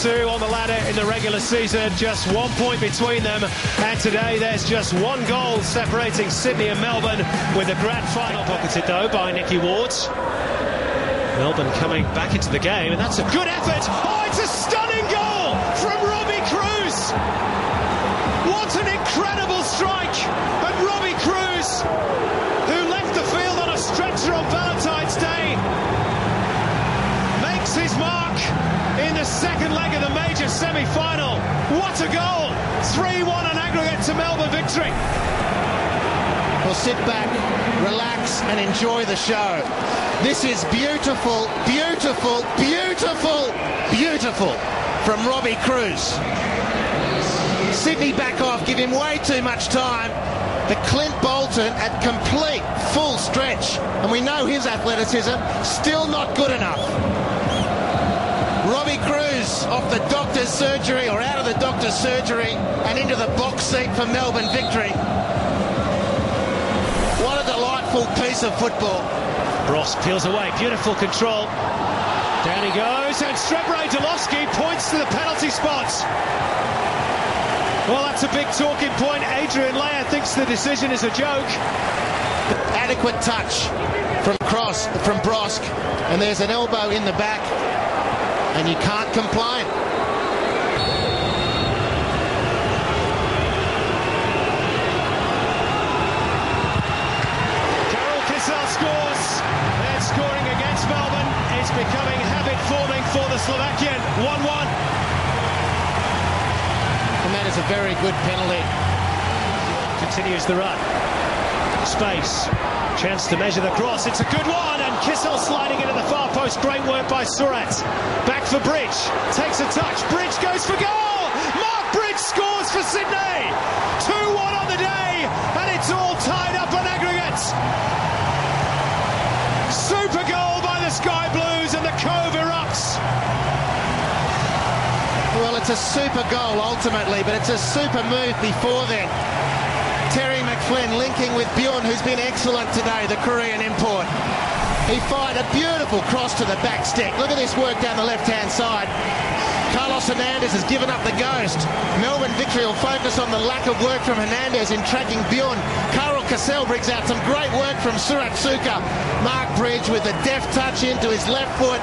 2 on the ladder in the regular season, just 1 point between them, and today there's just 1 goal separating Sydney and Melbourne, with the grand final pocketed though by Nicky Ward. Melbourne coming back into the game, and that's a good effort. Oh, it's a stunning goal from Robbie Cruz. What an incredible strike. And Robbie Cruz, who left the field on a stretcher on Valentine's Day, makes his mark in the second leg of the major semi-final. What a goal. 3-1 on aggregate to Melbourne Victory. Well, sit back, relax and enjoy the show. This is beautiful, beautiful, beautiful, beautiful from Robbie Cruz. Sydney back off, give him way too much time. But Clint Bolton at complete full stretch, and we know his athleticism, still not good enough. Robbie Cruz off the doctor's surgery, or out of the doctor's surgery, and into the box seat for Melbourne Victory. What a delightful piece of football. Brosk peels away, beautiful control. Down he goes, and Deadlocked points to the penalty spot. Well, that's a big talking point. Adrian Layer thinks the decision is a joke. Adequate touch from Brosk, and there's an elbow in the back, and you can't complain. Scores. They're scoring against Melbourne. It's becoming habit-forming for the Slovakian. 1-1. And that is a very good penalty. Continues the run. Space. Chance to measure the cross. It's a good one. And Kissel sliding into the far post. Great work by Surat. Back for Bridge. Takes a touch. Bridge goes for goal. Mark Bridge scores for Sydney. 2-1 on the day. And it's all tied up on aggregates. Super goal by the Sky Blues, and the Cove erupts. Well, it's a super goal ultimately, but it's a super move before then. Terry McFlynn linking with Bjorn, who's been excellent today, the Korean import. He fired a beautiful cross to the back stick. Look at this work down the left-hand side. Carlos Hernandez has given up the ghost. Melbourne Victory will focus on the lack of work from Hernandez in tracking Bjorn. Carl Cassell brings out some great work from Suratsuka. Mark Bridge with a deft touch into his left foot,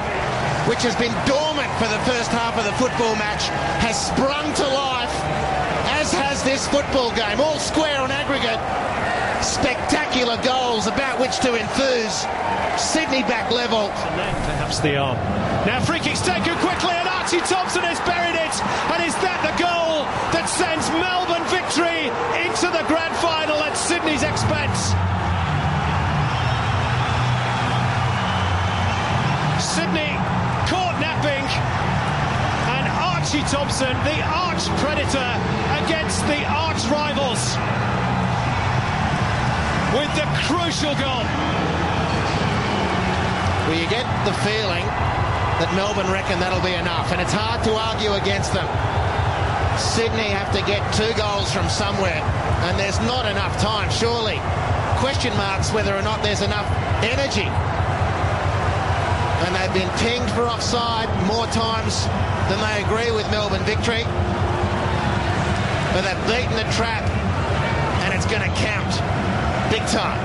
which has been dormant for the first half of the football match, has sprung to life, as has this football game. All square on aggregate. Spectacular goals about which to enthuse. Sydney back level. And then perhaps the arm. Now free kick's taken quickly, and ARCHIE Thompson has buried it. And is that the goal that sends Melbourne Victory into the grand final at Sydney's expense? Sydney caught napping, and ARCHIE Thompson, the arch predator against the arch rivals, with the crucial goal. Well, you get the feeling that Melbourne reckon that'll be enough, and it's hard to argue against them. Sydney have to get 2 goals from somewhere, and there's not enough time, surely. Question marks whether or not there's enough energy. And they've been pinged for offside more times than they agree with Melbourne Victory. But they've beaten the trap, and it's going to count big time.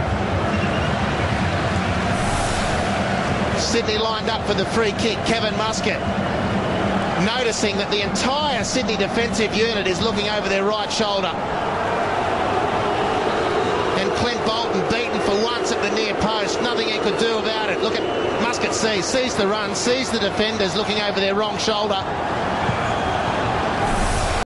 Sydney lined up for the free kick. Kevin Muscat noticing that the entire Sydney defensive unit is looking over their right shoulder. And Clint Bolton beaten for once at the near post. Nothing he could do about it. Look at Muscat sees the run, sees the defenders looking over their wrong shoulder.